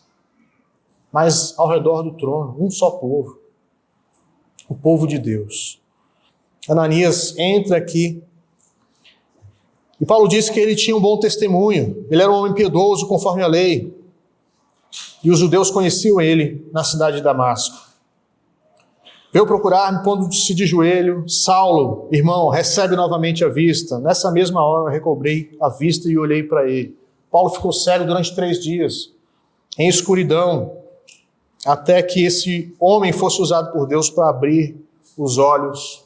mas ao redor do trono, um só povo, o povo de Deus. Ananias entra aqui, e Paulo disse que ele tinha um bom testemunho, ele era um homem piedoso conforme a lei, e os judeus conheciam ele na cidade de Damasco. Veio procurar-me, pondo-se de joelho. Saulo, irmão, recebe novamente a vista. Nessa mesma hora eu recobrei a vista e olhei para ele. Paulo ficou cego durante 3 dias, em escuridão, até que esse homem fosse usado por Deus para abrir os olhos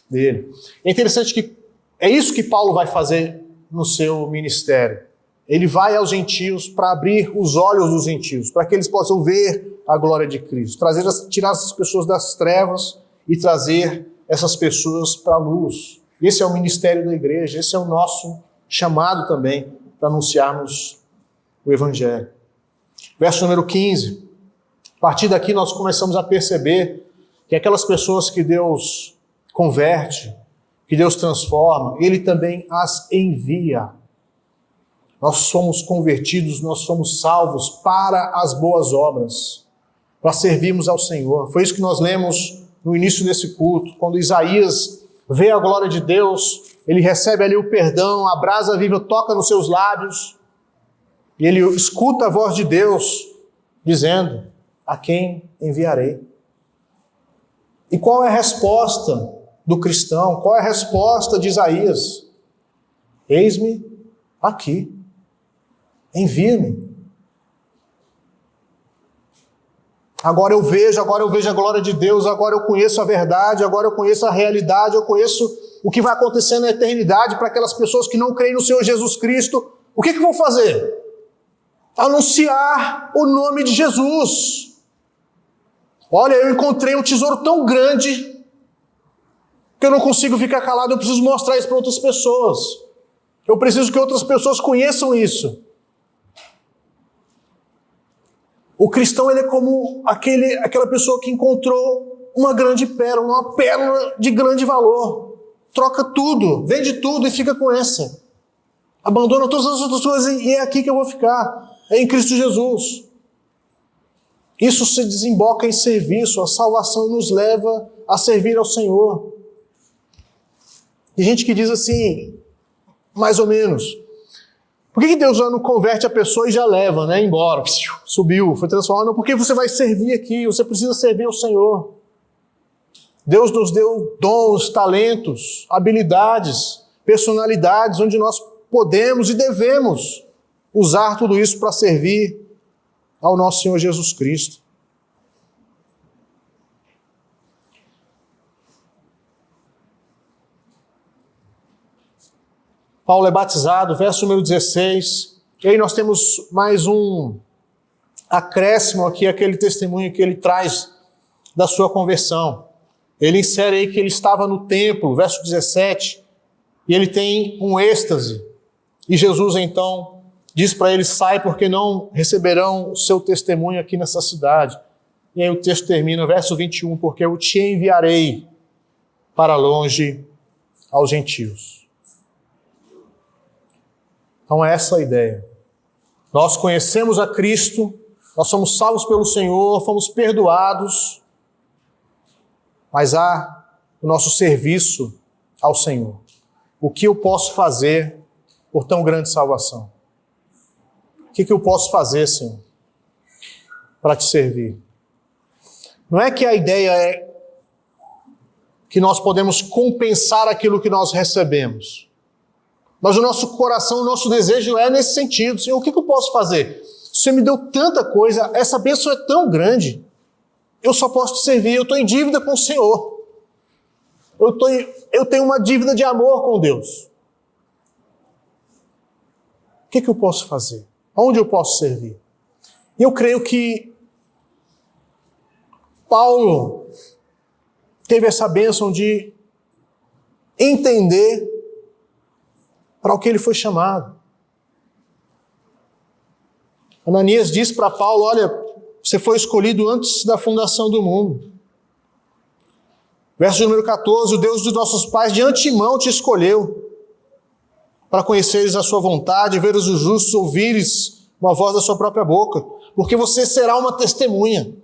dele. É interessante que é isso que Paulo vai fazer no seu ministério. Ele vai aos gentios para abrir os olhos dos gentios, para que eles possam ver a glória de Cristo, tirar essas pessoas das trevas e trazer essas pessoas para a luz. Esse é o ministério da igreja, esse é o nosso chamado também para anunciarmos o Evangelho. Verso número 15. A partir daqui nós começamos a perceber que aquelas pessoas que Deus converte, que Deus transforma, Ele também as envia. Nós somos convertidos, nós somos salvos para as boas obras, para servirmos ao Senhor. Foi isso que nós lemos no início desse culto, quando Isaías vê a glória de Deus, ele recebe ali o perdão, a brasa viva toca nos seus lábios, E ele escuta a voz de Deus dizendo: a quem enviarei? E qual é a resposta do cristão? Qual é a resposta de Isaías? Eis-me aqui, envia-me. Agora eu vejo a glória de Deus, agora eu conheço a verdade, agora eu conheço a realidade, eu conheço o que vai acontecer na eternidade para aquelas pessoas que não creem no Senhor Jesus Cristo. O que vão fazer? Anunciar o nome de Jesus. Olha, eu encontrei um tesouro tão grande que eu não consigo ficar calado, eu preciso mostrar isso para outras pessoas. Eu preciso que outras pessoas conheçam isso. O cristão, ele é como aquela pessoa que encontrou uma grande pérola, uma pérola de grande valor. Troca tudo, vende tudo e fica com essa. Abandona todas as outras coisas e é aqui que eu vou ficar. É em Cristo Jesus. Isso se desemboca em serviço. A salvação nos leva a servir ao Senhor. Tem gente que diz assim, mais ou menos: por que Deus já não converte a pessoa e já leva, né, embora? Subiu, foi transformado. Não, porque você vai servir aqui, você precisa servir ao Senhor. Deus nos deu dons, talentos, habilidades, personalidades, onde nós podemos e devemos usar tudo isso para servir ao nosso Senhor Jesus Cristo. Paulo é batizado, verso número 16, e aí nós temos mais um acréscimo aqui, aquele testemunho que ele traz da sua conversão. Ele insere aí que ele estava no templo, verso 17, e ele tem um êxtase, e Jesus então diz para ele: sai, porque não receberão o seu testemunho aqui nessa cidade. E aí o texto termina, verso 21, porque eu te enviarei para longe aos gentios. Então é essa a ideia. Nós conhecemos a Cristo, nós somos salvos pelo Senhor, fomos perdoados, mas há o nosso serviço ao Senhor. O que eu posso fazer por tão grande salvação? O que eu posso fazer, Senhor, para te servir? Não é que a ideia é que nós podemos compensar aquilo que nós recebemos. Mas o nosso coração, o nosso desejo é nesse sentido. Senhor, o que eu posso fazer? O Senhor me deu tanta coisa, essa bênção é tão grande, eu só posso te servir, eu estou em dívida com o Senhor. Eu tenho uma dívida de amor com Deus. O que eu posso fazer? Onde eu posso servir? E eu creio que Paulo teve essa bênção de entender para o que ele foi chamado. Ananias diz para Paulo: olha, você foi escolhido antes da fundação do mundo. Verso número 14, o Deus dos nossos pais de antemão te escolheu para conheceres a sua vontade, veres os justos, ouvires uma voz da sua própria boca, porque você será uma testemunha.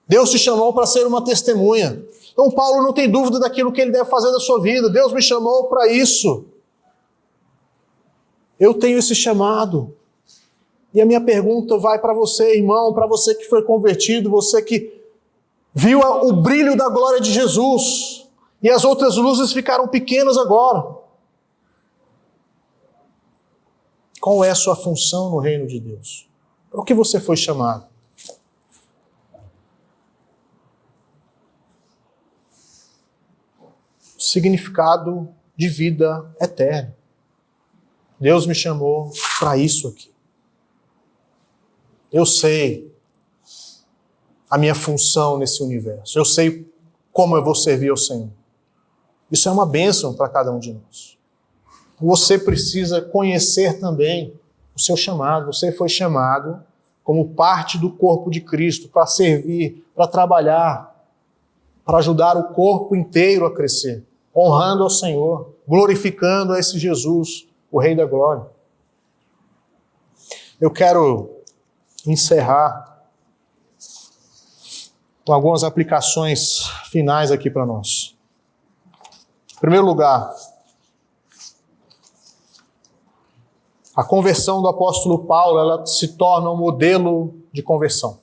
Deus te chamou para ser uma testemunha. Então Paulo não tem dúvida daquilo que ele deve fazer na sua vida. Deus me chamou para isso. Eu tenho esse chamado. E a minha pergunta vai para você, irmão, para você que foi convertido, você que viu o brilho da glória de Jesus, e as outras luzes ficaram pequenas agora. Qual é a sua função no reino de Deus? Para o que você foi chamado? Significado de vida eterna. Deus me chamou para isso aqui. Eu sei a minha função nesse universo. Eu sei como eu vou servir ao Senhor. Isso é uma bênção para cada um de nós. Você precisa conhecer também o seu chamado. Você foi chamado como parte do corpo de Cristo para servir, para trabalhar, para ajudar o corpo inteiro a crescer, honrando ao Senhor, glorificando a esse Jesus, o Rei da Glória. Eu quero encerrar com algumas aplicações finais aqui para nós. Em primeiro lugar, A conversão do apóstolo Paulo, ela se torna um modelo de conversão.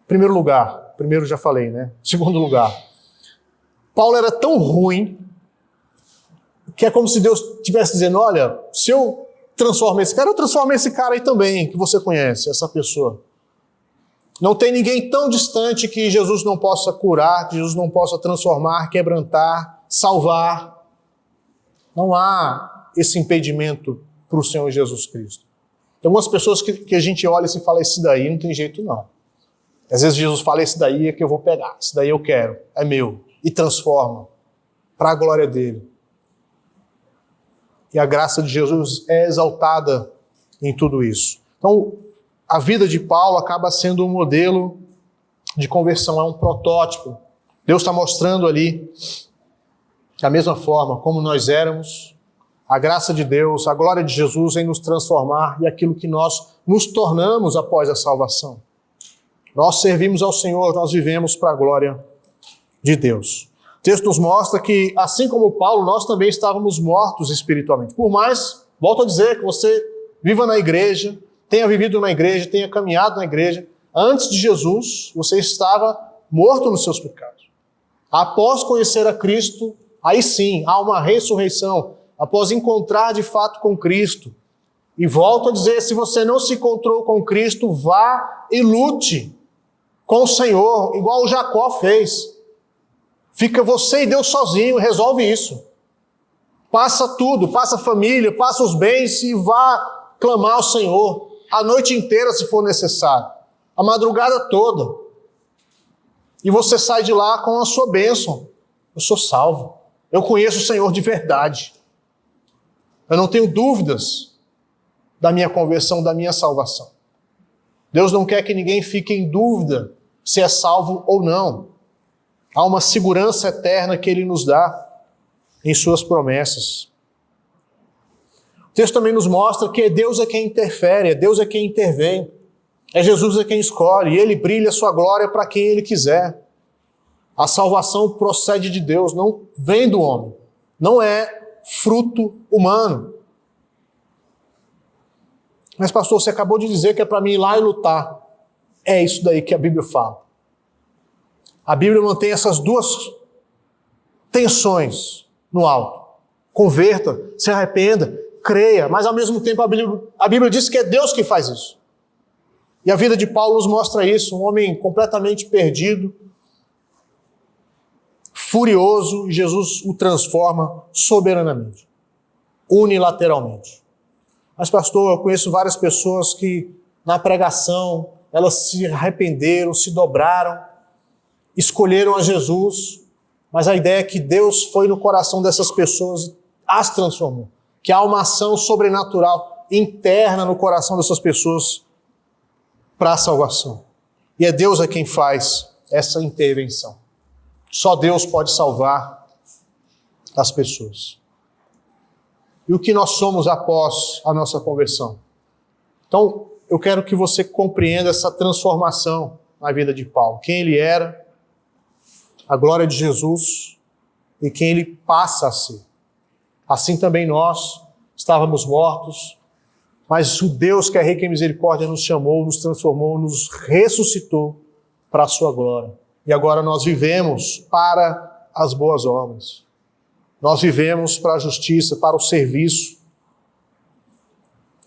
Primeiro lugar, primeiro já falei, né? Segundo lugar, Paulo era tão ruim que é como se Deus estivesse dizendo, olha, se eu transformo esse cara, eu transformo esse cara aí também, que você conhece, essa pessoa. Não tem ninguém tão distante que Jesus não possa curar, que Jesus não possa transformar, quebrantar, salvar. Não há esse impedimento para o Senhor Jesus Cristo. Tem algumas pessoas que a gente olha e se fala, esse daí não tem jeito não. Às vezes Jesus fala, esse daí é que eu vou pegar, esse daí eu quero, é meu. E transforma para a glória dele. E a graça de Jesus é exaltada em tudo isso. Então, a vida de Paulo acaba sendo um modelo de conversão, é um protótipo. Deus está mostrando ali, da mesma forma como nós éramos, a graça de Deus, a glória de Jesus em nos transformar e aquilo que nós nos tornamos após a salvação. Nós servimos ao Senhor, nós vivemos para a glória de Deus. O texto nos mostra que, assim como Paulo, nós também estávamos mortos espiritualmente. Por mais, volto a dizer, que você viva na igreja, tenha vivido na igreja, tenha caminhado na igreja, antes de Jesus, você estava morto nos seus pecados. Após conhecer a Cristo, aí sim, há uma ressurreição. Após encontrar de fato com Cristo. E volto a dizer, se você não se encontrou com Cristo, vá e lute com o Senhor, igual o Jacó fez. Fica você e Deus sozinho, resolve isso. Passa tudo, passa a família, passa os bens e vá clamar ao Senhor. A noite inteira, se for necessário. A madrugada toda. E você sai de lá com a sua bênção. Eu sou salvo. Eu conheço o Senhor de verdade. Eu não tenho dúvidas da minha conversão, da minha salvação. Deus não quer que ninguém fique em dúvida se é salvo ou não. Há uma segurança eterna que Ele nos dá em suas promessas. O texto também nos mostra que Deus é quem interfere, é Deus é quem intervém. É Jesus é quem escolhe, e Ele brilha a sua glória para quem Ele quiser. A salvação procede de Deus, não vem do homem. Não é fruto humano. Mas pastor, você acabou de dizer que é para mim ir lá e lutar. É isso daí que a Bíblia fala. A Bíblia mantém essas duas tensões no alto. Converta, se arrependa, creia, mas ao mesmo tempo a Bíblia diz que é Deus que faz isso. E a vida de Paulo nos mostra isso, um homem completamente perdido, furioso, e Jesus o transforma soberanamente, unilateralmente. Mas pastor, eu conheço várias pessoas que na pregação, elas se arrependeram, se dobraram, escolheram a Jesus, mas a ideia é que Deus foi no coração dessas pessoas e as transformou. Que há uma ação sobrenatural interna no coração dessas pessoas para a salvação. E é Deus é quem faz essa intervenção. Só Deus pode salvar as pessoas. E o que nós somos após a nossa conversão? Então, eu quero que você compreenda essa transformação na vida de Paulo. Quem ele era, a glória de Jesus e quem ele passa a ser. Assim também nós estávamos mortos, mas o Deus que é rico em misericórdia nos chamou, nos transformou, nos ressuscitou para a sua glória. E agora nós vivemos para as boas obras. Nós vivemos para a justiça, para o serviço.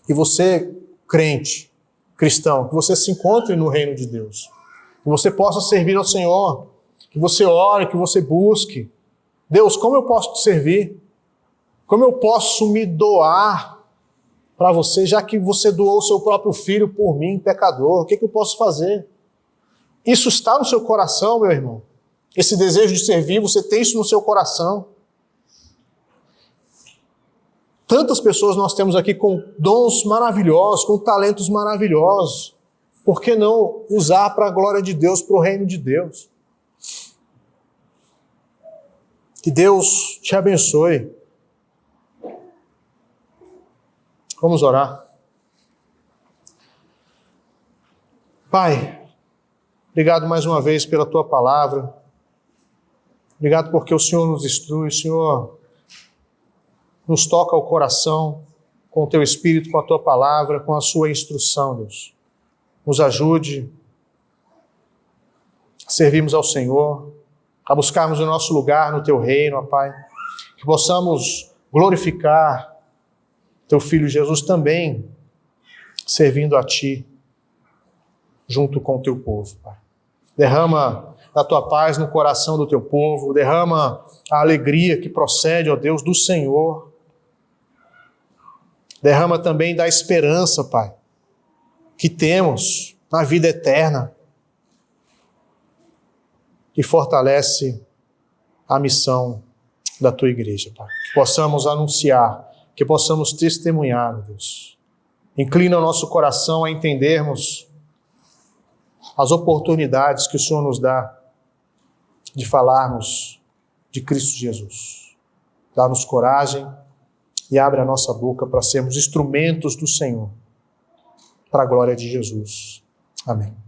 E você, crente, cristão, que você se encontre no reino de Deus. Que você possa servir ao Senhor. Que você ore, que você busque. Deus, como eu posso te servir? Como eu posso me doar para você, já que você doou o seu próprio filho por mim, pecador? O que eu posso fazer? Isso está no seu coração, meu irmão. Esse desejo de servir, você tem isso no seu coração. Tantas pessoas nós temos aqui com dons maravilhosos, com talentos maravilhosos. Por que não usar para a glória de Deus, para o reino de Deus? Que Deus te abençoe. Vamos orar. Pai, obrigado mais uma vez pela Tua palavra. Obrigado porque o Senhor nos instrui, o Senhor nos toca o coração, com o Teu Espírito, com a Tua palavra, com a Sua instrução, Deus. Nos ajude a servirmos ao Senhor, a buscarmos o nosso lugar no Teu reino, ó Pai. Que possamos glorificar Teu Filho Jesus também, servindo a Ti, junto com o Teu povo, Pai. Derrama a Tua paz no coração do Teu povo, derrama a alegria que procede, ó Deus, do Senhor. Derrama também da esperança, Pai, que temos na vida eterna, e fortalece a missão da Tua igreja, Pai. Que possamos anunciar, que possamos testemunhar, ó Deus. Inclina o nosso coração a entendermos as oportunidades que o Senhor nos dá de falarmos de Cristo Jesus. Dá-nos coragem e abre a nossa boca para sermos instrumentos do Senhor, para a glória de Jesus. Amém.